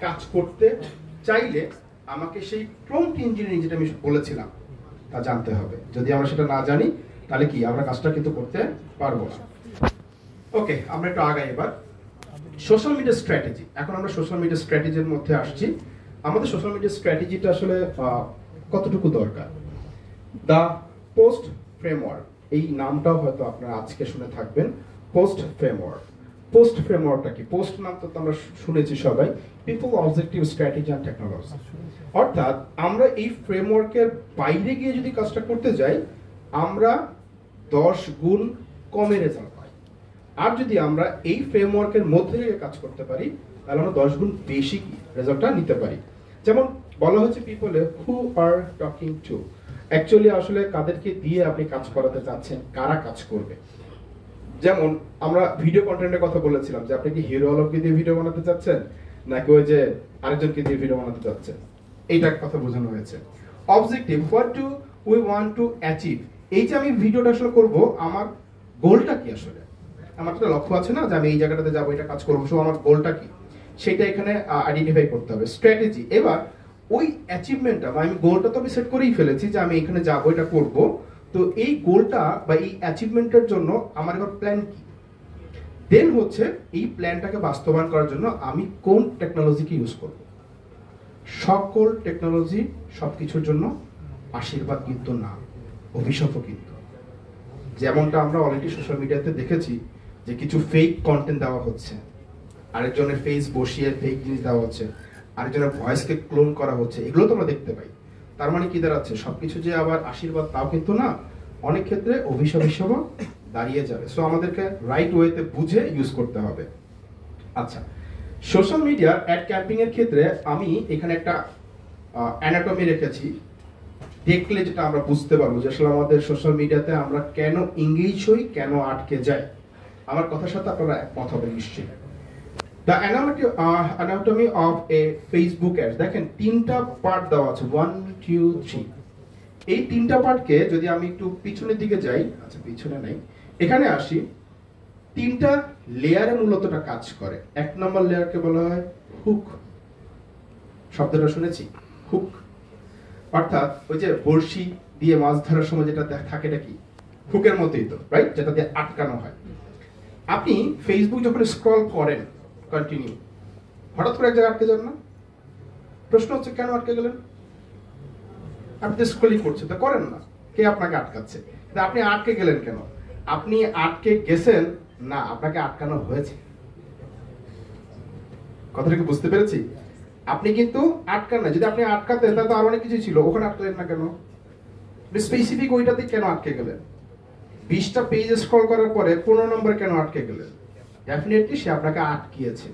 কাজ করতে চাইলে আমাকে সেই প্রম্পট ইঞ্জিনিয়ারিং যেটা আমি বলেছিলাম তা জানতে হবে। যদি আমরা সেটা না জানি তাহলে কি আমরা কাজটা কিন্তু করতে পারবো না। ওকে, আমরা একটু আগাই এবার। Social media strategy. এখন আমরা সোশ্যাল মিডিয়া স্ট্র্যাটেজির মধ্যে আসছি। আমাদের সোশ্যাল মিডিয়া স্ট্র্যাটেজিটা আসলে কতটুকু দরকার। দ্য পোস্ট ফ্রেমওয়ার্ক, এই নামটাও হয়তো আপনারা আজকে শুনে থাকবেন। Post framework. পোস্ট ফ্রেমওয়ার্কটা কি? পোস্ট নাম তো আমরা শুনেছি সবাই, people objective strategy and technology. অর্থাৎ আমরা এই ফ্রেমওয়ার্কের বাইরে গিয়ে যদি কাজটা করতে যাই আমরা 10 গুণ কমে রেজাল্ট পাই। আর যদি আমরা এই ফ্রেমওয়ার্কের মধ্যে থেকে কাজ করতে পারি তাহলে আমরা 10 গুণ বেশি রেজাল্টটা নিতে পারি। যেমন বলা হচ্ছে পিপলে হু আর টকিং টু, অ্যাকচুয়ালি আসলে কাদেরকে দিয়ে আপনি কাজ করাতে চাচ্ছেন, কারা কাজ করবে। যেমন আমরা ভিডিও কন্টেন্টের কথা বলেছিলাম যে আপনি কি হিরো আলমকে দিয়ে ভিডিও বানাতে চাচ্ছেন নাকি ওই যে আরেকজনকে দিয়ে ভিডিও বানাতে চাচ্ছেন, এইটার কথা বোঝানো হয়েছে। Objective, what do we want to achieve, এই যে আমি ভিডিওটা আসলে করব আমার গোলটা কি, আসলে আমার একটা লক্ষ্য আছে না যে আমি এই জায়গাটাতে যাবো, এটা কাজ করবো, সো আমার গোলটা কি সেটা এখানে আইডেন্টিফাই করতে হবে। স্ট্র্যাটেজি, এবার ওই অ্যাচিভমেন্টটা বা আমি গোলটা তো আমি সেট করেই ফেলেছি যে আমি এখানে যাবো, এটা করব, তো এই গোলটা বা এই অ্যাচিভমেন্টের জন্য আমার এবার প্ল্যান কি। দেন হচ্ছে এই প্ল্যানটাকে বাস্তবায়ন করার জন্য আমি কোন টেকনোলজিকে ইউজ করব। সকল টেকনোলজি সবকিছুর জন্য আশীর্বাদ কিন্তু না, অভিশাপও কিন্তু। যেমনটা আমরা অলরেডি সোশ্যাল মিডিয়াতে দেখেছি যে কিছু ফেক কন্টেন্ট দেওয়া হচ্ছে, আরেকজনের ফেস বসিয়ে ফেক জিনিস দেওয়া হচ্ছে, আরেকজনের ভয়েসকে ক্লোন করা হচ্ছে, এগুলো তো আমরা দেখতে পাই। তার মানে কি দাঁড়াচ্ছে, সবকিছু যে আবার আশীর্বাদ তাও কিন্তু না, অনেক ক্ষেত্রে অভিশাপ হিসেবেও দাঁড়িয়ে যাবে। সো আমাদেরকে রাইট ওয়েতে বুঝে ইউজ করতে হবে। আচ্ছা, সোশ্যাল মিডিয়া অ্যাড ক্যাম্পিং এর ক্ষেত্রে আমি এখানে একটা অ্যানাটমি রেখেছি, দেখলে যেটা আমরা বুঝতে পারবো যে আসলে আমাদের সোশ্যাল মিডিয়াতে আমরা কেন এঙ্গেজ হই, কেন আটকে যাই। আমার কথার সাথে আপনারা একমত হবেন নিশ্চয়ই। The anatomy of A Facebook ad, দেখেন 3টা পার্ট দেওয়া আছে, 1 2 3। এই 3টা পার্টকে যদি আমি একটু পিছনের দিকে যাই, আচ্ছা পিছনে নাই, এখানে আসি, 3টা লেয়ারে মূলতটা কাজ করে। 1 নম্বর লেয়ারকে বলা হয় হুক, শব্দটা শুনেছি, হুক, অর্থাৎ ওই যে বড়শি দিয়ে মাছ ধরার সময় যেটা থাকে এটা কি, হুকের মতোই তো, রাইট, যেটা দিয়ে আটকানো হয়। আপনি ফেসবুক যখন স্ক্রল করেন কন্টিনিউ, হঠাৎ করে এক জায়গায় আটকে যান না? প্রশ্ন হচ্ছে কেন আটকে গেলেন? আপনি স্ক্রলিং করছেন, তা করেন না, কে আপনাকে আটকাচ্ছে? আপনি আটকে গেলেন কেন? আপনি আটকে গেছেন না, আপনাকে আটকানো হয়েছে। কথাটা কি বুঝতে পেরেছি? আপনি কিন্তু আটকান না, যদি আপনি আটকাতেন তাহলে তো আরো অনেক কিছু ছিল, ওখানে আটকালেন না কেন? স্পেসিফিক ওইটাতে কেন আটকে গেলেন? 20টা পেজ স্ক্রল করার পরে 15 নম্বর কেন আটকে গেলেন? ডেফিনেটলি সে আপনাকে আটকিয়েছে,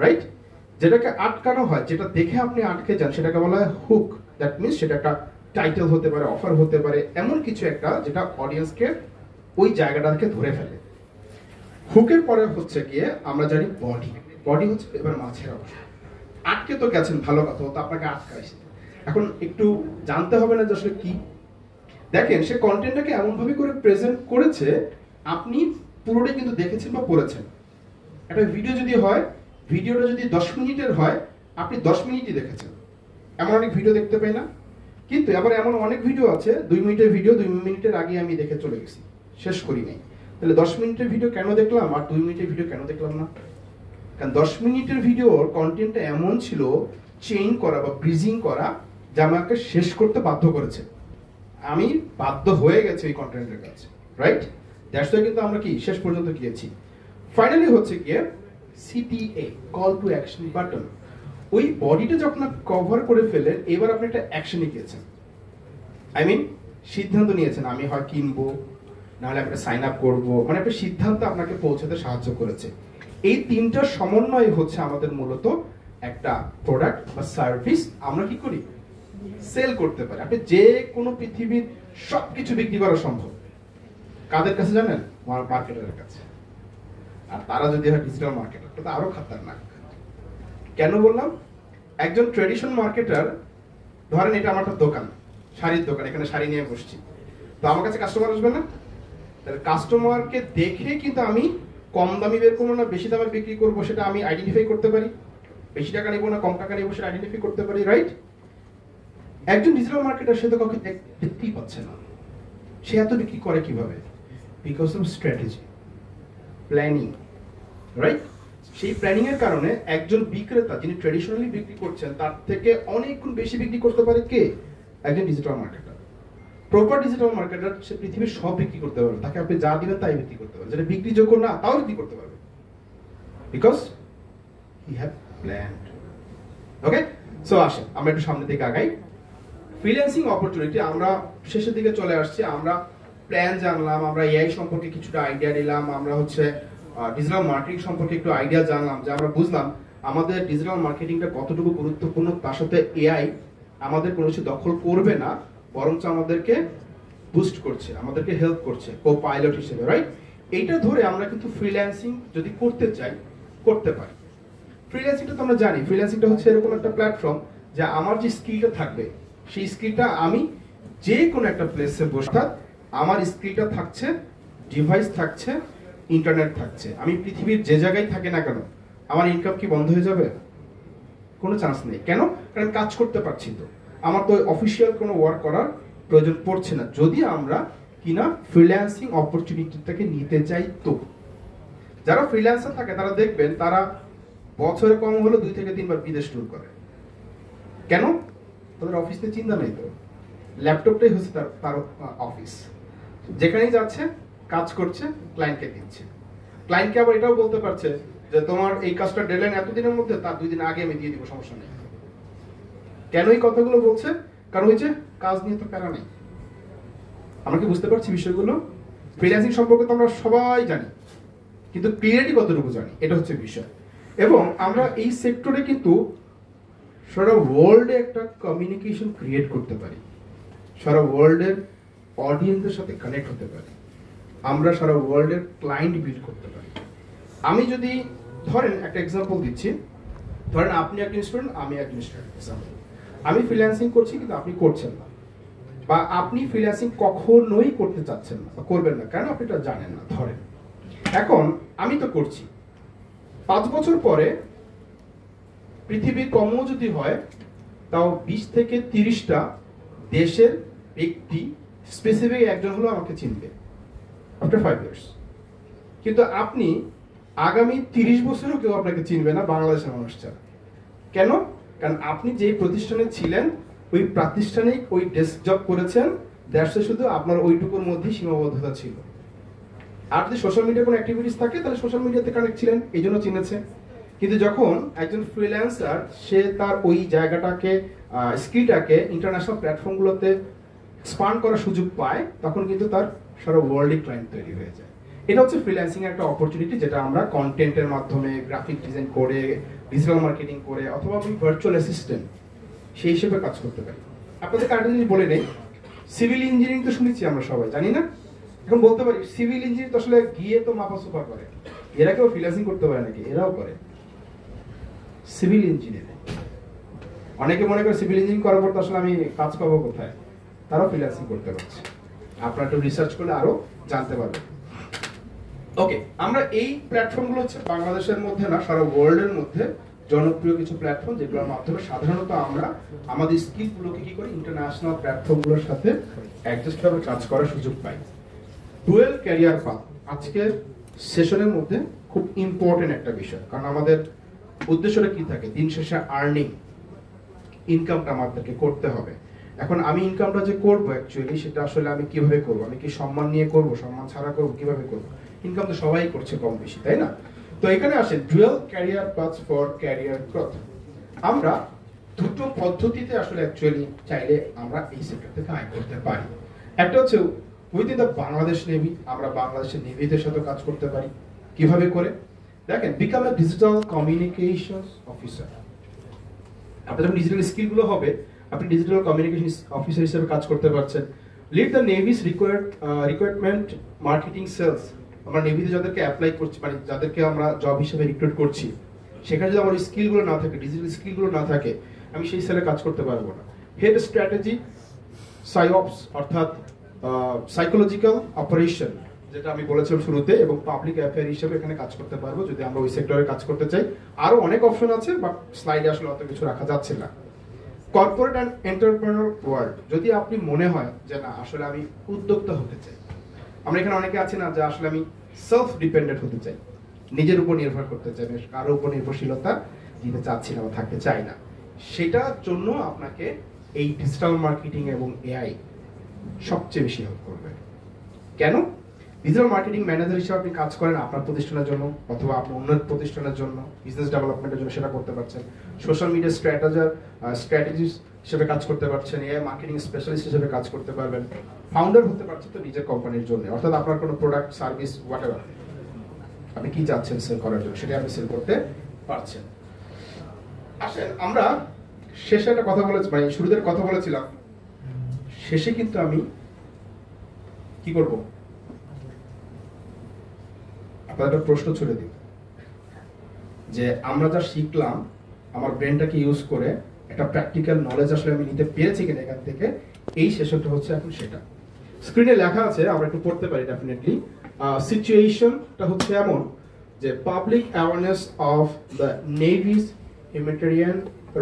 রাইট? যেটাকে আটকানো হয়, যেটা দেখে আপনি আটকে যান, সেটাকে বলা হয় হুক। দ্যাট মিনস সেটা একটা টাইটেল হতে পারে, অফার হতে পারে, এমন কিছু একটা যেটা অডিয়েন্সকে ওই জায়গাটাকে ধরে ফেলে। হুকের পরে হচ্ছে গিয়ে আমরা জানি বডি। বডি হচ্ছে এবার মাছের অংশ। আটকে তো গেছেন, ভালো কথা, তো আপনাকে আটকাইছে, এখন একটু জানতে হবে না যে আসলে কি। দেখেন সে কন্টেন্টটাকে এমন ভাবে করে প্রেজেন্ট করেছে, আপনি পুরোটাই কিন্তু দেখেছেন বা পড়েছেন। একটা ভিডিও যদি হয়, ভিডিওটা যদি 10 মিনিটের হয়, আপনি 10 মিনিটই দেখেছেন। এমন অনেক ভিডিও দেখতে পাই না? কিন্তু আবার এমন অনেক ভিডিও আছে 2 মিনিটের ভিডিও 2 মিনিটের আগে আমি দেখে চলে গেছি, শেষ করি নাই। তাহলে 10 মিনিটের ভিডিও কেন দেখলাম আর 2 মিনিটের ভিডিও কেন দেখলাম না? কারণ 10 মিনিটের ভিডিওর কন্টেন্টটা এমন ছিল, চেইন করা বা ব্রিজিং করা, যা আমাকে শেষ করতে বাধ্য করেছে। আমি বাধ্য হয়ে গেছি এই কন্টেন্টের কাছে, রাইট? দ্যাটস ওয়াই কিন্তু আমরা কি শেষ পর্যন্ত গিয়েছি। ফাইনালি হচ্ছে গিয়ে CTA, call to action button. ওই বডিটা যখন আপনি কভার করে ফেলেন, এবার আপনি একটা অ্যাকশনে গিয়েছেন, আই মিন সিদ্ধান্ত নিয়েছেন, আমি হয় কিনবো, নাহলে আমি সাইন আপ করবো, মানে একটা সিদ্ধান্ত আপনাকে পৌঁছাতে সাহায্য করেছে। এই 3টার সমন্বয় হচ্ছে আমাদের মূলত একটা প্রোডাক্ট বা সার্ভিস আমরা কি করি, সেল করতে পারি। আপনি যে কোনো পৃথিবীর সবকিছু বিক্রি করা সম্ভব, কাদের কাছে জানেন? মার্কেটারের কাছে। আর তারা যদি হয় ডিজিটাল মার্কেটার, তো আরো খাতারনাক। কেন বললাম? একজন ট্রেডিশনাল মার্কেটার, ধরেন এটা আমার একটা দোকান, শাড়ির দোকান, এখানে শাড়ি নিয়ে বসছি, তো আমার কাছে কাস্টমার আসবে না? তাহলে কাস্টমারকে দেখে কিন্তু আমি কম দামি বের করবো না বেশি দামে বিক্রি করবো, সেটা আমি আইডেন্টিফাই করতে পারি। বেশি টাকা নিব না কম টাকা নিব সেটা আইডেন্টিফাই করতে পারি, রাইট? একজন ডিজিটাল মার্কেটার সে তো কাউকে দেখতেই পাচ্ছে না, সে এত বিক্রি করে কিভাবে? Because of strategy, planning, right? সেই প্ল্যানিং এর কারণে একজন বিক্রেতা যিনি ট্র্যাডিশনালি বিক্রি করছেন তার থেকে অনেক গুণ বেশি বিক্রি করতে পারে কে? একজন digital marketer. Proper digital marketer সে পৃথিবীর সব বিক্রি করতে পারবে, তাকে আপনি যা দিবেন তাই বিক্রি করতে পারবে, যেটা বিক্রিযোগ্য না তাও বিক্রি করতে পারবে, because he have planned. Okay, so আসেন আমরা একটু সামনের দিকে আগাই। ফ্রিল্যান্সিং অপরচুনিটি, আমরা শেষের দিকে চলে আসছি। আমরা প্ল্যান জানলাম, আমরা এআই সম্পর্কে কিছুটা আইডিয়া নিলাম, আমরা হচ্ছে ডিজিটাল মার্কেটিং সম্পর্কে একটু আইডিয়া জানলাম, যে আমরা বুঝলাম আমাদের ডিজিটাল মার্কেটিংটা কতটুকু গুরুত্বপূর্ণ। তার সাথে এআই আমাদের কোনো কিছু দখল করবে না, বরঞ্চ আমাদেরকে বুস্ট করছে, আমাদেরকে হেল্প করছে কো পাইলট হিসেবে, রাইট? এইটা ধরে আমরা কিন্তু ফ্রিল্যান্সিং যদি করতে চাই করতে পারি। ফ্রিল্যান্সিংটা তো আমরা জানি, ফ্রিল্যান্সিংটা হচ্ছে এরকম একটা প্ল্যাটফর্ম যে আমার যে স্কিলটা থাকবে সেই স্কিলটা আমি যে কোনো একটা প্লেসে বসে, আমার স্কিলটা থাকছে, ডিভাইস থাকছে, ইন্টারনেট থাকছে, আমি পৃথিবীর যে জায়গায় থাকি না কেন আমার ইনকাম কি বন্ধ হয়ে যাবে? কোনো চান্স নেই। কেন? কারণ কাজ করতে পারছি, তো আমার তো অফিসিয়াল কোনো ওয়ার্ক করার প্রয়োজন পড়ছে না, যদি আমরা কিনা ফ্রিল্যান্সিং অপরচুনিটিটাকে নিতে চাই। তো যারা ফ্রিল্যান্সার থাকে তারা দেখবেন তারা বছরে কম হলো 2 থেকে 3 বার বিদেশ ট্যুর করে। কেন? তাদের অফিস নিয়ে চিন্তা নেই, তো ল্যাপটপটাই হচ্ছে তার অফিস, যেখানেই যাচ্ছে কাজ করছে, ক্লায়েন্টকে দিচ্ছে। ক্লায়েন্টকে আবার এটাও বলতে পারছে যে তোমার এই কাজটা ডেডলাইন এতদিনের মধ্যে, তার 2 দিন আগে আমি দিয়ে দিব, সমস্যা নেই। কেন এই কথাগুলো বলছে? কারণ ওই যে কাজ নিয়ে তো প্যারা নেই। আমরা কি বুঝতে পারছি বিষয়গুলো? ফ্রিল্যান্সিং সম্পর্কে তো আমরা সবাই জানি, কিন্তু ক্লিয়ারলি কতটুকু জানি এটা হচ্ছে বিষয়। এবং আমরা এই সেক্টরে কিন্তু সারা ওয়ার্ল্ডে একটা কমিউনিকেশন ক্রিয়েট করতে পারি, সারা ওয়ার্ল্ডের অডিয়েন্সের সাথে কানেক্ট হতে পারি, আমরা সারা ওয়ার্ল্ডের ক্লায়েন্ট বিল্ড করতে পারি। আমি যদি ধরেন একটা এক্সাম্পল দিচ্ছি, ধরেন আপনি একজন স্টুডেন্ট, আমি একজন স্টুডেন্ট, এক্সাম্পল আমি ফ্রিল্যান্সিং করছি কিন্তু আপনি করছেন না, বা আপনি ফ্রিল্যান্সিং কখনোই করতে চাচ্ছেন না বা করবেন না, কারণ আপনি এটা জানেন না। ধরেন এখন আমি তো করছি, 5 বছর পরে পৃথিবীর কমও যদি হয় তাও 20 থেকে 30টা দেশের ব্যক্তি স্পেসিফিক একজন হলো আমাকে চিনবে আফটার 5 ইয়ার্স। কিন্তু আপনি আগামী 30 বছরও কেউ আপনাকে চিনবে না বাংলাদেশের মানুষ ছাড়া। কেন? কারণ আপনি যে প্রতিষ্ঠানে ছিলেন ওই প্রাতিষ্ঠানিক ওই ডেস্ক জব করেছেন, দ্যাটসে শুধু আপনার ওইটুকুর মধ্যেই সীমাবদ্ধতা ছিল। আর যদি সোশ্যাল মিডিয়া কোনো অ্যাক্টিভিটিস থাকে তাহলে সোশ্যাল মিডিয়াতে কানেক্ট ছিলেন, এই জন্য চিনেছে। কিন্তু যখন একজন ফ্রিল্যান্সার সে তার ওই জায়গাটাকে স্কিলটাকে ইন্টারন্যাশনাল প্ল্যাটফর্মগুলোতে এক্সপান্ড করার সুযোগ পায়, তখন কিন্তু তার সারা ওয়ার্ল্ডে ক্লায়েন্ট তৈরি হয়ে যায়। এটা হচ্ছে ফ্রিল্যান্সিং এর একটা অপরচুনিটি, যেটা আমরা কন্টেন্টের মাধ্যমে, গ্রাফিক ডিজাইন করে, ডিজিটাল মার্কেটিং করে, অথবা আমি ভার্চুয়াল অ্যাসিস্ট্যান্ট সেই হিসেবে কাজ করতে পারি। আপনাদেরকে আরেকটা জিনিস বলে নেই, সিভিল ইঞ্জিনিয়ারিং তো শুনেছি আমরা সবাই, জানি না? এখন বলতে পারি সিভিল ইঞ্জিনিয়ার তো আসলে গিয়ে তো মাপা সুপা করে, এরা কেউ ফ্রিল্যান্সিং করতে পারে নাকি? এরাও করে সিভিল ইঞ্জিনিয়ারিং। অনেকে মনে করে সিভিল ইঞ্জিনিয়ারিং করার পর তো আসলে আমি কাজ পাবো কোথায়, তারাও ফ্রিল্যান্সিং করতে পারছে। আপনারা একটু রিসার্চ করলে আরো জানতে পারবেন। ওকে, আমরা এই প্ল্যাটফর্মগুলো হচ্ছে বাংলাদেশের মধ্যে না, সারা ওয়ার্ল্ডের মধ্যে জনপ্রিয় কিছু প্ল্যাটফর্ম, যেগুলোর মাধ্যমে সাধারণত আমরা আমাদের স্কিলগুলোকে কি করি, ইন্টারন্যাশনাল প্ল্যাটফর্মগুলোর সাথে অ্যাডজাস্ট করে কাজ করার সুযোগ পাই। ডুয়েল ক্যারিয়ার পাথ আজকের সেশনের মধ্যে খুব ইম্পর্টেন্ট একটা বিষয়, কারণ আমাদের উদ্দেশ্যটা কি থাকে, দিন শেষে আর্নিং, ইনকামটা আমাদেরকে করতে হবে। এখন আমি ইনকামটা যে করবো অ্যাকচুয়ালি সেটা আসলে আমি কিভাবে করবো? আমি কি সম্মান নিয়ে করবো, সম্মান ছাড়া করবো, কিভাবে করবো? ইনকাম তো সবাই করছে কম বেশি, তাই না? তো এখানে আসে dual career path for career growth. আমরা দুটো পদ্ধতিতে আসলে অ্যাকচুয়ালি চাইলে আমরা এই সেক্টর থেকে আয় করতে পারি। একটা হচ্ছে উইদিন দ্য বাংলাদেশ নেভি, আমরা বাংলাদেশের নেভিদের সাথে কাজ করতে পারি। কিভাবে করে? দেখেন, become a digital communication officer. আপনার যখন ডিজিটাল স্কিলগুলো হবে, আপনি ডিজিটাল কমিউনিকেশন অফিসার হিসেবে কাজ করতে পারছেন। Lead the Navy's recruitment marketing sales. আমরা নেভিতে যাদেরকে অ্যাপ্লাই করছি, মানে যাদেরকে আমরা জব হিসেবে রিক্রুট করছি, সেখানে যদি আমার স্কিলগুলো না থাকে, ডিজিটাল স্কিলগুলো না থাকে, আমি সেই সেলে কাজ করতে পারবো না। হেড স্ট্র্যাটেজি সাইঅপস, অর্থাৎ সাইকোলজিক্যাল অপারেশন, যেটা আমি বলেছিলাম শুরুতে, এবং পাবলিক অ্যাফেয়ার হিসেবে এখানে কাজ করতে পারবো যদি আমরা ওই সেক্টরে কাজ করতে চাই। আরো অনেক অপশন আছে, বাট স্লাইডে আসলে অত কিছু রাখা যাচ্ছে না। কর্পোরেট অ্যান্ড এন্টারপ্রেনার ওয়ার্ল্ড, যদি আপনি মনে হয় যে না আসলে আমি উদ্যোক্তা হতে চাই, আমরা এখানে অনেকে আছি না যে আসলে আমি সেলফ ডিপেন্ডেন্ট হতে চাই, নিজের উপর নির্ভর করতে চাই, কারোর উপর নির্ভরশীলতা দিতে চাচ্ছি না বা থাকতে চাই না, সেটার জন্য আপনাকে এই ডিজিটাল মার্কেটিং এবং এআই সবচেয়ে বেশি হেল্প করবে। কেন? ডিজিটাল মার্কেটিং ম্যানেজার হিসেবে আপনি কাজ করেন আপনার প্রতিষ্ঠানের জন্য অথবা আপনার অন্য প্রতিষ্ঠানের জন্য, বিজনেস ডেভেলপমেন্টের জন্য সেটা করতে পারছেন, সোশ্যাল মিডিয়া স্ট্র্যাটেজিস্ট হিসেবে কাজ করতে পারছেন, এআই মার্কেটিং স্পেশালিস্ট হিসেবে কাজ করতে পারবেন, ফাউন্ডার হতে পারছেন তো নিজের কোম্পানির জন্য, অর্থাৎ আপনার কোনো প্রোডাক্ট সার্ভিস হোয়াটএভার আপনি কি চাচ্ছেন সেল করার জন্য সেটা আপনি সেল করতে পারছেন। আসেন আমরা শেষে একটা কথা বলেছি, মানে শুরুতে কথা বলেছিলাম, শেষে কিন্তু আমি কি করব, আপনাদের একটা প্রশ্ন ছুড়ে দিই যে আমরা যা শিখলাম আমার ব্রেনটাকে ইউজ করে একটা প্র্যাকটিক্যাল নলেজ আসলে আমি নিতে পেরেছি কিনা এখান থেকে, এই সেশনটা হচ্ছে এখন সেটা। স্ক্রিনে লেখা আছে, আমরা একটু পড়তে পারি ডেফিনেটলি। সিচুয়েশনটা হচ্ছে এমন যে public awareness of the Navy's humanitarian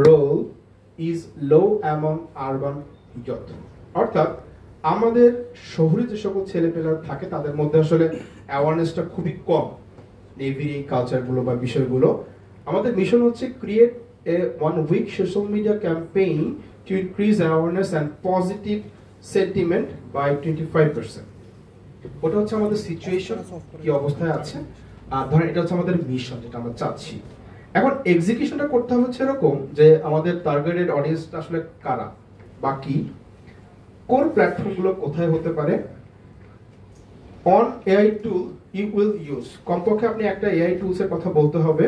role is low among urban youth, অর্থাৎ আমাদের শহরে যে সকল ছেলেপেলা থাকে তাদের মধ্যে আসলে অ্যাওয়ারনেসটা খুবই কম নেভির এই কালচারগুলো বা বিষয়গুলো। আমাদের মিশন হচ্ছে create a 1 week social media campaign to increase awareness and positive sentiment by 25%। ওটা হচ্ছে আমাদের সিচুয়েশন, কি অবস্থায় আছে, আর ধরেন এটা হচ্ছে আমাদের মিশন যেটা আমরা চাচ্ছি। এখন এক্সিকিউশনটা করতে হচ্ছে এরকম যে আমাদের টার্গেটেড অডিয়েন্সটা আসলে কারা বা কি, কোন প্ল্যাটফর্মগুলো কোথায় হতে পারে, on AI tool you will use, কমপক্ষে আপনি একটা এআই টুলস এর কথা বলতে হবে,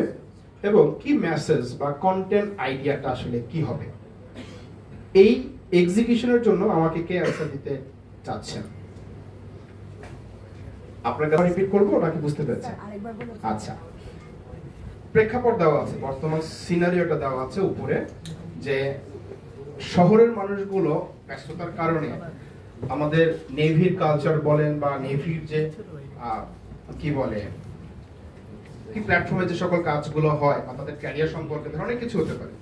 এবং কি মেসেজ বা কন্টেন্ট আইডিয়াটা আসলে কি হবে। এই এক্সিকিউশনের জন্য আমাকে কে অ্যান্সার দিতে চাচ্ছেন? আপনাকে রিপিট করবো নাকি বুঝতে পেরেছেন? আচ্ছা, প্রেক্ষাপট দেওয়া আছে, বর্তমান সিনারিওটা দেওয়া আছে উপরে, যে শহরের মানুষগুলো ব্যস্ততার কারণে আমাদের নেভির কালচার বলেন বা নেভির যে কি বলে কি প্ল্যাটফর্মে যে সকল কাজগুলো হয় বা তাদের ক্যারিয়ার সম্পর্কে অনেক কিছু হতে পারে,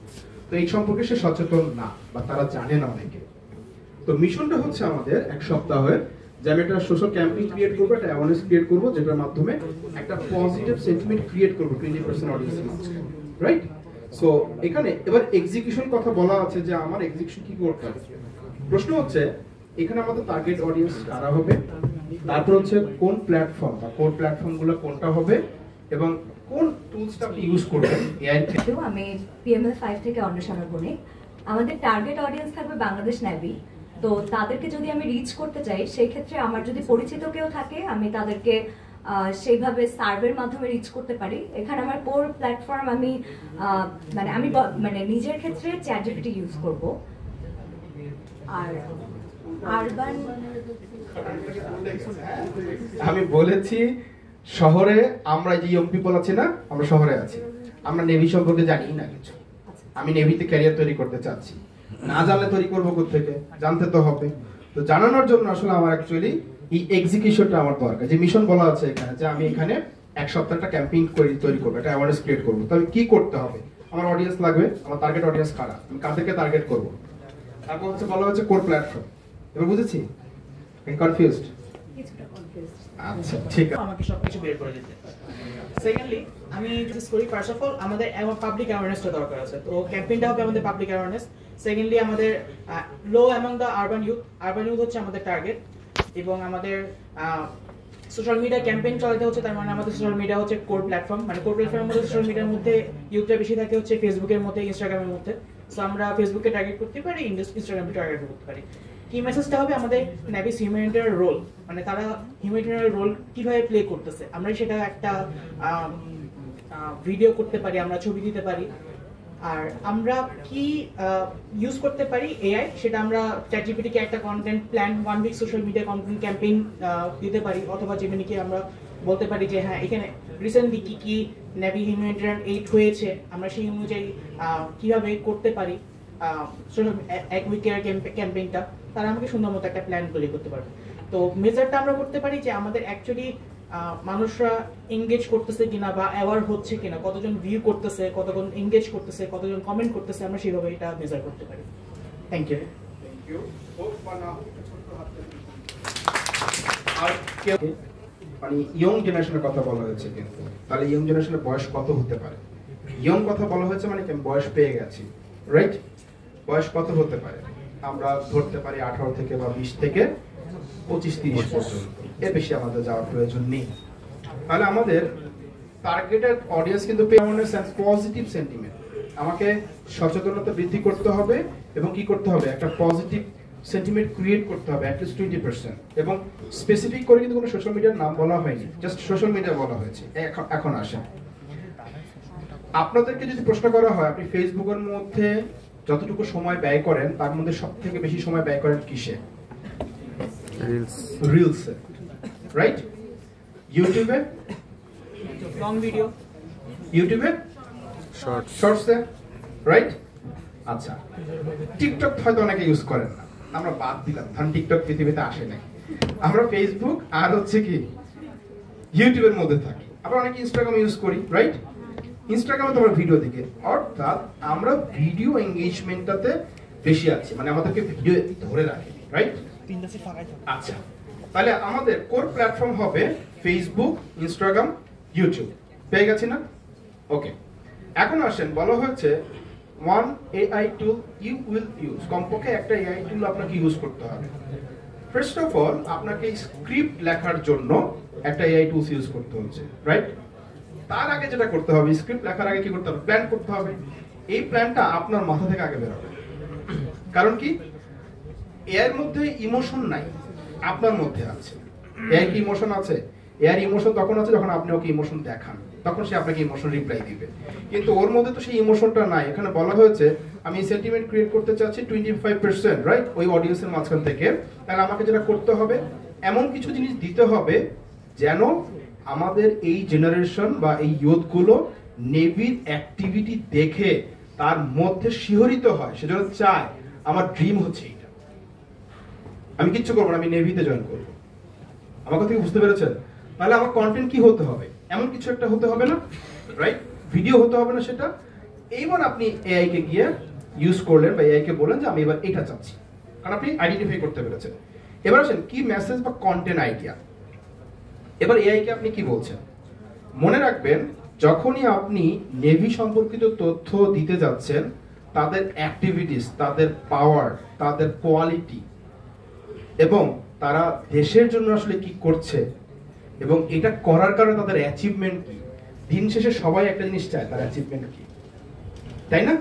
তো এই সম্পর্কে সে সচেতন না বা তারা জানে না অনেকে। তো মিশনটা হচ্ছে আমাদের এক সপ্তাহের যে আমি একটা সোশ্যাল ক্যাম্পেইন ক্রিয়েট করবো, একটা অ্যাওয়ারনেস ক্রিয়েট করবো, যেটার মাধ্যমে একটা পজিটিভ সেন্টিমেন্ট ক্রিয়েট করবো 20% অডিয়েন্সের মাঝে, রাইট? সো এখানে এবার এক্সিকিউশন কথা বলা আছে যে আমার এক্সিকিউশন কি করতে হবে। প্রশ্ন হচ্ছে এখানে আমাদের টার্গেট অডিয়েন্স কারা হবে, তারপর হচ্ছে কোন প্ল্যাটফর্ম বা কোন প্ল্যাটফর্মগুলো কোনটা হবে, এবং কোন টুলসটা আপনি ইউজ করবেন এআই থেকে। আমি পিএমএল 5 থেকে অন্বেষণ বনি। আমাদের টার্গেট অডিয়েন্স থাকবে বাংলাদেশ নেভি। তো তাদেরকে যদি আমি রিচ করতে চাই, সেই ক্ষেত্রে আমার যদি পরিচিত কেউ থাকে আমি তাদেরকে সেইভাবে সার্ভের মাধ্যমে রিচ করতে পারি। এখানে আমার কোর প্ল্যাটফর্ম আমি মানে নিজের ক্ষেত্রে চ্যাটজিপিটি ইউজ করব। আর আরবান, আমি বলেছি শহরে আমরা যে ইয়ং পিপল আছি না, আমরা শহরে আছি, আমরা নেভি সম্পর্কে জানি না কিছু, আমি নেভিতে ক্যারিয়ার তৈরি করতে চাচ্ছি, না জানলে তৈরি করবো কোত্থেকে, জানতে তো হবে। তো জানানোর জন্য আসলে আমার অ্যাকচুয়ালি এই এক্সিকিউশনটা আমার দরকার, যে মিশন বলা আছে এখানে যে আমি এখানে এক সপ্তাহটা ক্যাম্পেইন তৈরি করবো, একটা অ্যাওয়ারনেস ক্রিয়েট করবো। তবে কি করতে হবে, আমার অডিয়েন্স লাগবে, আমার টার্গেট অডিয়েন্স কারা, আমি কাদেরকে টার্গেট করবো, তারপর হচ্ছে বলা হচ্ছে কোর প্ল্যাটফর্ম। এবার বুঝেছি? কনফিউজড? আচ্ছা ঠিক আছে, আমাকে সবকিছু বের করে দিতে। সেকেন্ডলি আমি যদি করি, ফার্স্ট অফ অল আমাদের পাবলিক অ্যাওয়ারনেসটা দরকার আছে, তো ক্যাম্পেইনটা হবে আমাদের পাবলিক অ্যাওয়ারনেস। সেকেন্ডলি আমাদের লো অ্যামং দ্য আরবান ইউথ হচ্ছে আমাদের টার্গেট, এবং আমাদের সোশ্যাল মিডিয়া ক্যাম্পেইন চালাতে হচ্ছে, তার মানে আমাদের সোশ্যাল মিডিয়া হচ্ছে কোর প্ল্যাটফর্ম, মানে কোর প্ল্যাটফর্মের মধ্যে সোশ্যাল মিডিয়ার মধ্যে ইউথটা বেশি থাকে হচ্ছে ফেসবুকের মধ্যে, ইনস্টাগ্রামের মধ্যে। সো আমরা ফেসবুকে টার্গেট করতে পারি, ইনস্টাগ্রামে টার্গেট করতে পারি। কি মেসেজটা হবে, আমাদের নেভিস হিউম্যানিটেরিয়ান রোল, মানে তারা হিউম্যানিটেরিয়ান রোল কিভাবে প্লে করতেছে, আমরা সেটা একটা ভিডিও করতে পারি, আমরা ছবি দিতে পারি। আর আমরা কি ইউজ করতে পারি এআই, সেটা আমরা চ্যাটজিপিটিকে একটা content plan 1 week social media content campaign দিতে পারি, অথবা যেমনিকে আমরা বলতে পারি যে হ্যাঁ এখানে রিসেন্টলি কি কি নেভি হিউম্যানিটেরিয়ান এইড হয়েছে, আমরা সেই অনুযায়ী কিভাবে করতে পারি এক উইকের ক্যাম্পেইনটা, তারা আমাকে সুন্দর মতো একটা প্ল্যান তৈরি করতে পারবে। তো মেজারটা আমরা করতে পারি যে আমাদের অ্যাকচুয়ালি মানুষরা এঙ্গেজ করতেছে কিনা বা অ্যাওয়ার হচ্ছে কিনা, কতজন ভিউ করতেছে, কতজন এঙ্গেজ করতেছে, কতজন কমেন্ট করতেছে, আমরা সেভাবে এটা মেজার করতে পারি। Thank you. আর কেউ মানে ইয়ং জেনারেশনের কথা বলা হয়েছে, কিন্তু তাহলে ইয়ং জেনারেশনের বয়স কত হতে পারে? ইয়ং কথা বলা হয়েছে মানে কি বয়স পেয়ে গেছি, রাইট? বয়স কত হতে পারে? আমরা ধরতে পারি 18 থেকে বা 20 থেকে 25-30 পর্যন্ত, এর বেশি আমাদের যাওয়ার প্রয়োজন নেই। তাহলে আমাদের টার্গেটেড অডিয়েন্স কিন্তু অ্যাওয়ারনেস এন্ড পজিটিভ সেন্টিমেন্ট, আমাকে সচেতনতা বৃদ্ধি করতে হবে এবং কি করতে হবে, একটা পজিটিভ সেন্টিমেন্ট ক্রিয়েট করতে হবে অ্যাটলিস্ট 20%। এবং স্পেসিফিক করে কিন্তু কোনো সোশ্যাল মিডিয়ার নাম বলা হয়নি, জাস্ট সোশ্যাল মিডিয়া বলা হয়েছে। এখন আসেন, আপনাদেরকে যদি প্রশ্ন করা হয় আপনি ফেসবুকের মধ্যে যতটুকু সময় ব্যয় করেন তার মধ্যে সবথেকে বেশি সময় ব্যয় করেন কিসে? রিলসে, রাইট? ইউটিউবে, লং ভিডিও, ইউটিউবে শর্টসে, রাইট? আচ্ছা, টিকটক হয়তো অনেকে ইউজ করেন না, আমরা বাদ দিলাম, কারণ টিকটক পৃথিবীতে আসে নাই। আমরা ফেসবুক আর হচ্ছে কি ইউটিউবের মধ্যে থাকি। আমরা অনেকে ইনস্টাগ্রাম ইউজ করি, রাইট? ইনস্টাগ্রামে তো আমরা ভিডিও দেখি, অর্থাৎ আমরা ভিডিও এঙ্গেজমেন্টটাতে বেশি আছি, মানে আমাদেরকে ভিডিও ধরে রাখে, রাইট? আচ্ছা, তাহলে আমাদের কোর প্ল্যাটফর্ম হবে ফেসবুক, ইনস্টাগ্রাম, ইউটিউব। পেয়ে গেছি না? ওকে, এখন আসেন, বলা হয়েছে one AI tool you will use. কমপক্ষে একটা এআই টুল আপনাকে ইউজ করতে হবে। ফার্স্ট অফ অল আপনাকে স্ক্রিপ্ট লেখার জন্য একটা এআই টুলস ইউজ করতে হচ্ছে, রাইট? তার আগে যেটা করতে হবে, স্ক্রিপ্ট লেখার আগে কি করতে হবে, প্ল্যান করতে হবে। এই প্ল্যানটা আপনার মাথা থেকে আগে বের হবে। কারণ কি, এর মধ্যে ইমোশন নাই, আপনার মধ্যে আছে। এর কি ইমোশন আছে? এর ইমোশন তখন আছে যখন আপনি ওকে ইমোশন দেখান, তখন সে আপনাকে ইমোশন রিপ্লাই দিবে। কিন্তু ওর মধ্যে তো সেই ইমোশনটা নাই। এখানে বলা হয়েছে আমি সেন্টিমেন্ট ক্রিয়েট করতে চাচ্ছি 25%, রাইট? ওই অডিয়েন্সের মাঝখান থেকে। তাহলে আমাকে যেটা করতে হবে, এমন কিছু জিনিস দিতে হবে যেন আমাদের এই জেনারেশন বা এই ইয়ুথগুলো নেভির অ্যাক্টিভিটি দেখে তার মধ্যে শিহরিত হয়, সেজন্য চায় আমার ড্রিম হচ্ছে এইটা, আমি কিচ্ছু করবো না, আমি নেভিতে জয়েন করবো। আমার কথা কি বুঝতে পেরেছেন? তাহলে আমার কন্টেন্ট কি হতে হবে, এমন কিছু একটা হতে হবে না, রাইট? ভিডিও হতে হবে না সেটা। এইবার আপনি এআই কে গিয়ে ইউজ করলেন বা এআই কে বলেন যে আমি এবার এটা চাচ্ছি, কারণ আপনি আইডেন্টিফাই করতে পেরেছেন। এবার আসেন কি মেসেজ বা কন্টেন্ট আইডিয়া। এবার এআই কে আপনি কি বলছেন? মনে রাখবেন, যখনই আপনি নেভি সম্পর্কিত তথ্য দিতে যাচ্ছেন, তাদের অ্যাক্টিভিটিস, তাদের পাওয়ার, তাদের কোয়ালিটি এবং তারা দেশের জন্য আসলে কি করছে এবং এটা করার কারণে তাদের অ্যাচিভমেন্ট কি, দিন শেষে সবাই একটা জিনিস চায়, তার অ্যাচিভমেন্ট কি, তাই না?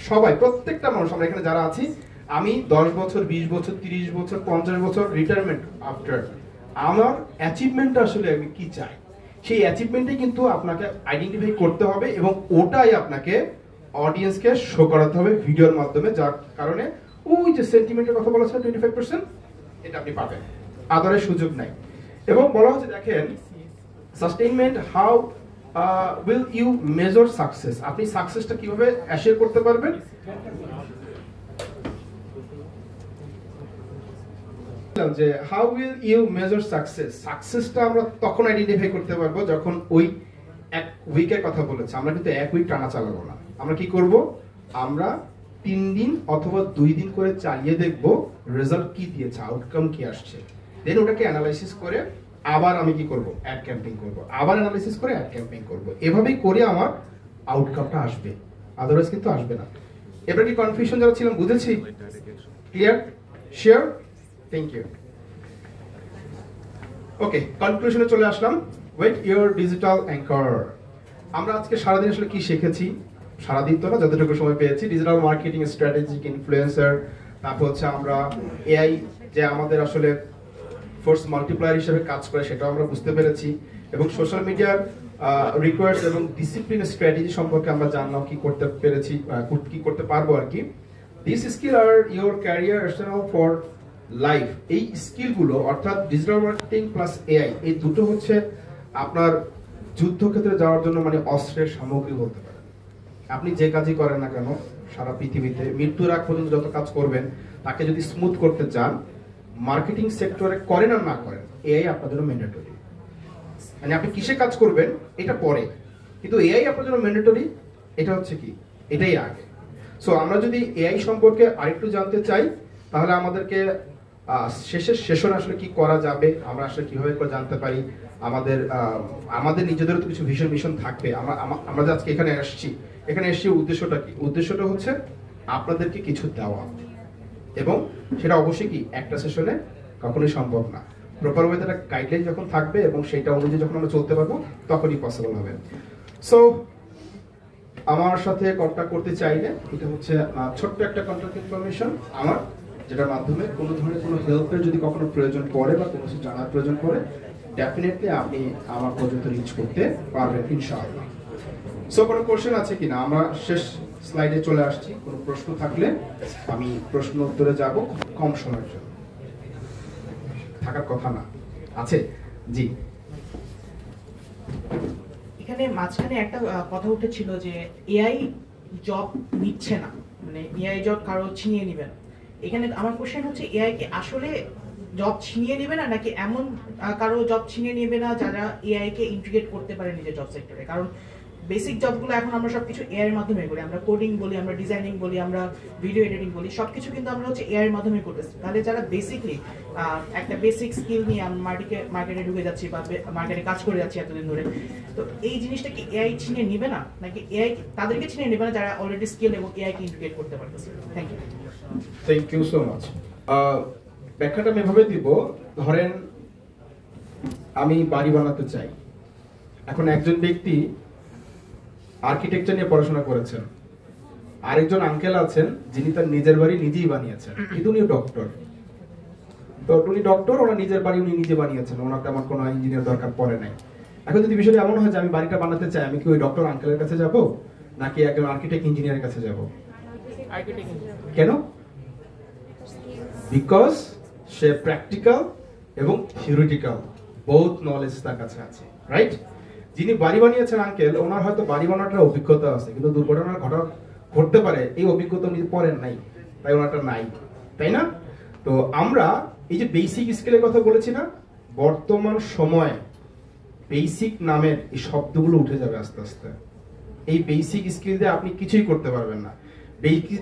সবাই, প্রত্যেকটা মানুষ, আমরা এখানে যারা আছি, আমি 10 বছর, 20 বছর, 30 বছর, 50 বছর রিটায়ারমেন্ট আফটার, আমার অ্যাচিভমেন্টটা আসলে আমি কি চাই, সেই অ্যাচিভমেন্টে কিন্তু আপনাকে আইডেন্টিফাই করতে হবে এবং ওটাই আপনাকে অডিয়েন্সকে শো করাতে হবে ভিডিওর মাধ্যমে, যার কারণে ওই যে সেন্টিমেন্টের কথা বলা ছিল 25%, এটা আপনি পাবেন, আদরের সুযোগ নাই। এবং বলা হচ্ছে দেখেন, sustainment, how will you measure success, আপনি সাকসেসটা কিভাবে অ্যাসিওর করতে পারবেন? যে how will you measure success, সাকসেসটা আমরা তখন আইডেন্টিফাই করতে পারবো যখন ওই এক উইকের কথা বলেছে, আমরা কিন্তু এক উইক টানা চালাবো না। আমরা কি করব, আমরা 3 দিন অথবা 2 দিন করে চালিয়ে দেখব রেজাল্ট কি দিয়েছে, আউটকাম কি আসছে, দেন ওটাকে অ্যানালাইসিস করে আবার আমি কি করব, অ্যাড ক্যাম্পেইন করব, আবার অ্যানালাইসিস করে অ্যাড ক্যাম্পেইন করব। এভাবেই করে আমার আউটকামটা আসবে, আদারওয়াইজ কিন্তু আসবে না। এবার কি কনফিউশন যারা ছিলাম বুঝেছি? Clear? Sure? Thank you. Okay, কনক্লুশনে চলে আসলাম। Wait your digital anchor. আমরা আজকে সারাদিন আসলে কি শিখেছি? সারাদিন তো না, যতটুকু সময় পেয়েছি, ডিজিটাল মার্কেটিং স্ট্র্যাটেজিক ইনফ্লুয়েন্সার, তারপর হচ্ছে আমরা এআই যে আমাদের আসলে ফোর্স মাল্টিপ্লায়ার হিসেবে কাজ করে সেটাও আমরা বুঝতে পেরেছি, এবং সোশ্যাল মিডিয়ার রিকোয়ার্স এবং ডিসিপ্লিন স্ট্র্যাটেজি সম্পর্কে আমরা জানলাম, কি করতে পেরেছি, কি করতে পারবো আর কি। This skill are your career essential for life. এই স্কিলগুলো অর্থাৎ ডিজিটাল মার্কেটিং প্লাস এআই, এই দুটো হচ্ছে আপনার যুদ্ধক্ষেত্রে যাওয়ার জন্য মানে অস্ত্রের সামগ্রী বলতে পারেন। আপনি যে কাজই করেন না কেন সারা পৃথিবীতে, মৃত্যুর আগ পর্যন্ত যত কাজ করবেন, তাকে যদি স্মুথ করতে চান, মার্কেটিং সেক্টরে করেন আর না করেন, এআই আপনার জন্য ম্যান্ডেটরি। মানে আপনি কিসে কাজ করবেন এটা পরে, কিন্তু এআই আপনার জন্য ম্যান্ডেটরি, এটা হচ্ছে কি, এটাই আগে। সো আমরা যদি এআই সম্পর্কে আরেকটু জানতে চাই, তাহলে আমাদেরকে শেষের সেশন আসলে কি করা যাবে, আমরা আসলে কিভাবে করে জানতে পারি, আমাদের নিজেদেরও তো কিছু ভিশন মিশন থাকবে। আমরা যে আজকে এখানে এসেছি উদ্দেশ্যটা কি? উদ্দেশ্যটা হচ্ছে আপনাদেরকে কিছু দেওয়া, এবং সেটা অবশ্যই কি একটা সেশনে কখনোই সম্ভব না। প্রপার ওয়েতে একটা গাইডলাইন যখন থাকবে এবং সেটা অনুযায়ী যখন আমরা চলতে পারবো তখনই পসিবল হবে। সো আমার সাথে কন্ট্যাক্ট করতে চাইলে এটা হচ্ছে ছোট্ট একটা কন্ট্যাক্ট ইনফরমেশন আমার, যেটার মাধ্যমে কোনো ধরনের কোনো হেল্পের যদি কখনো প্রয়োজন পড়ে বা কোনো কিছু জানার প্রয়োজন পড়ে, ডেফিনেটলি আপনি আমার পর্যন্ত রিচ করতে পারবেন ইনশাআল্লাহ। সো কোনো কোশ্চেন আছে কিনা? আমরা শেষ স্লাইডে চলে আসছি। কোনো প্রশ্ন থাকলে আমি প্রশ্ন উত্তরে যাব কম সময়ের জন্য, থাকার কথা না। আছে? জি। এখানে মাঝখানে একটা কথা উঠেছিল যে এআই জব নিচ্ছে না, মানে এআই জব কারো ছিনিয়ে নেবে না। এখানে আমার কোশ্চেন হচ্ছে এআই কি আসলে জব ছিনিয়ে নেবে না, নাকি এমন কারো জব ছিনিয়ে নেবে না যারা এআই কে ইন্টিগ্রেট করতে পারে নিজের জব সেক্টরে? কারণ বেসিক জবগুলো এখন আমরা সবকিছু এআই এর মাধ্যমে করি, আমরা কোডিং বলি, আমরা ডিজাইনিং বলি, আমরা ভিডিও এডিটিং বলি, সবকিছু কিন্তু আমরা হচ্ছে এআই এর মাধ্যমে করতেছি। তাহলে যারা বেসিকলি একটা বেসিক স্কিল নিয়ে আমরা মার্কেটে ঢুকে যাচ্ছি বা মার্কেটে কাজ করে যাচ্ছি এতদিন ধরে, তো এই জিনিসটা কি এআই ছিনিয়ে নেবে না, নাকি এআই তাদেরকে ছিনিয়ে নেবে না যারা অলরেডি স্কিল এবং এআই কে ইন্টিগ্রেট করতে পারতেছে? Thank you so much. ব্যাখ্যাটা আমি এভাবে দিব, ধরেন আমি বাড়ি বানাতে চাই। এখন একজন ব্যক্তি আর্কিটেকচার নিয়ে পড়াশোনা করেছেন, আরেকজন আঙ্কেল আছেন যিনি তার নিজের বাড়ি নিজেই বানিয়েছেন, কিন্তু উনি ডক্টর। তো উনি ডক্টর, ওনার নিজের বাড়ি উনি নিজে বানিয়েছেন, ওনার তেমন কোনো ইঞ্জিনিয়ার দরকার পড়ে নাই। এখন যদি বিষয়টা এমন হয় যে আমি বাড়িটা বানাতে চাই, আমি কি ওই ডক্টর আঙ্কেলের কাছে যাব নাকি একজন আর্কিটেক্ট ইঞ্জিনিয়ারের কাছে যাব? কেন? বিকজ সে প্র্যাকটিক্যাল এবং থিওরিটিক্যাল বোথ নলেজ তার কাছে আছে, রাইট? যিনি বাড়ি বানিয়েছেন আঙ্কেল, ওনার হয়তো বাড়ি বানানোর অভিজ্ঞতা আছে, কিন্তু দুর্ঘটনা ঘটতে পারে এই অভিজ্ঞতা উনি পড়েন নাই, তাই ওনারটা নাই, তাই না? তো আমরা এই যে বেসিক স্কিলের কথা বলেছি না, বর্তমান সময়ে বেসিক নামের এই শব্দগুলো উঠে যাবে আস্তে আস্তে। এই বেসিক স্কিল দিয়ে আপনি কিছুই করতে পারবেন না।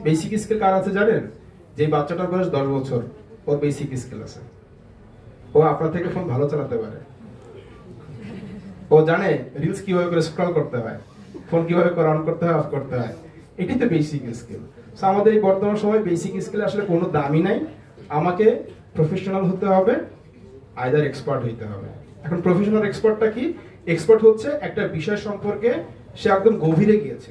বেসিক স্কিল কার আছে জানেন? যে বাচ্চাটার বয়স 10 বছর, ওর বেসিক স্কিল আছে, ও আপনার থেকে ফোন ভালো চালাতে পারে, ও জানে রিলস কিভাবে করে স্ক্রল করতে হয়, ফোন কিভাবে করে অন করতে হয়, অফ করতে হয়। এটাই তো বেসিক স্কিল। সো আমাদের এই বর্তমান সময় বেসিক স্কিল আসলে কোনো দামই নাই, আমাকে প্রফেশনাল হতে হবে, আইদার এক্সপার্ট হইতে হবে। এখন প্রফেশনাল এক্সপার্টটা কি? এক্সপার্ট হচ্ছে একটা বিষয় সম্পর্কে সে একদম গভীরে গিয়েছে,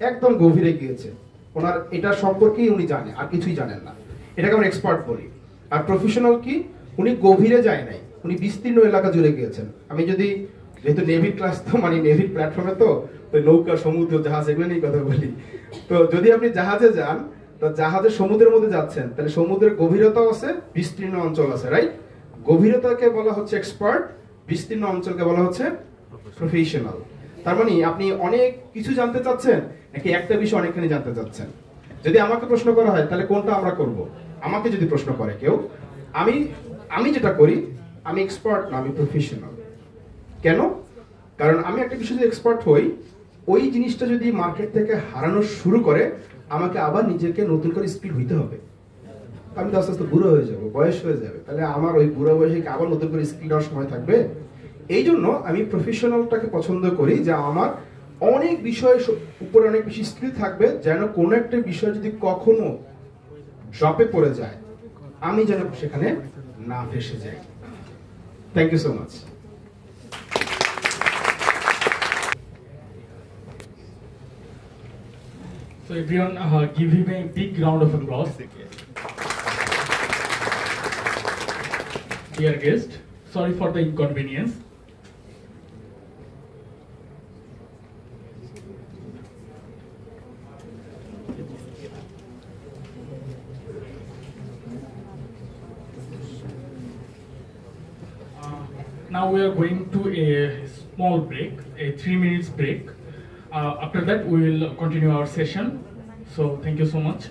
একদম গভীরে গিয়েছে, ওনার এটা সম্পর্কেই উনি জানে, আর কিছুই জানেন না, এটাকে আমরা এক্সপার্ট বলি। আর প্রফেশনাল কি? উনি গভীরে যায় নাই, উনি বিস্তীর্ণ এলাকা জুড়ে গিয়েছেন। আমি যদি, যেহেতু নেভির ক্লাস তো মানে নেভির প্ল্যাটফর্মে তো নৌকা, সমুদ্র, জাহাজ এগুলো নিয়ে কথা বলি। তো যদি আপনি জাহাজে যান, তো জাহাজের সমুদ্রের মধ্যে যাচ্ছেন, তাহলে সমুদ্রের গভীরতাও আছে, বিস্তীর্ণ অঞ্চল আছে, রাইট? গভীরতাকে বলা হচ্ছে এক্সপার্ট, বিস্তীর্ণ অঞ্চলকে বলা হচ্ছে প্রফেশনাল। তার মানে আপনি অনেক কিছু জানতে চাচ্ছেন নাকি একটা বিষয় অনেকখানি জানতে চাচ্ছেন? যদি আমাকে প্রশ্ন করা হয় তাহলে কোনটা আমরা করব? আমাকে যদি প্রশ্ন করে কেউ, আমি যেটা করি, আমি এক্সপার্ট না, আমি প্রফেশনাল। কেন? কারণ আমি একটা বিষয়ে যদি এক্সপার্ট হই, ওই জিনিসটা যদি মার্কেট থেকে হারানো শুরু করে, আমাকে আবার নিজেকে নতুন করে স্কিল হইতে হবে। আমি তো আস্তে আস্তে বুড়ো হয়ে যাবো, বয়স হয়ে যাবে, তাহলে আমার ওই বুড়ো বয়সে আবার নতুন করে স্কিল দেওয়ার সময় থাকবে? এই জন্য আমি প্রফেশনালটাকে পছন্দ করি, যে আমার অনেক বিষয়ের উপরে অনেক বেশি স্কিল থাকবে, যেন কোনো একটা বিষয় যদি কখনো ড্রপে পড়ে যায়, আমি যেন সেখানে না ফেসে যাই। Thank you so much. So everyone, give him a big round of applause. Dear guest, sorry for the inconvenience. Now we are going to a small break, a 3 minutes break. After that, we will continue our session. So thank you so much.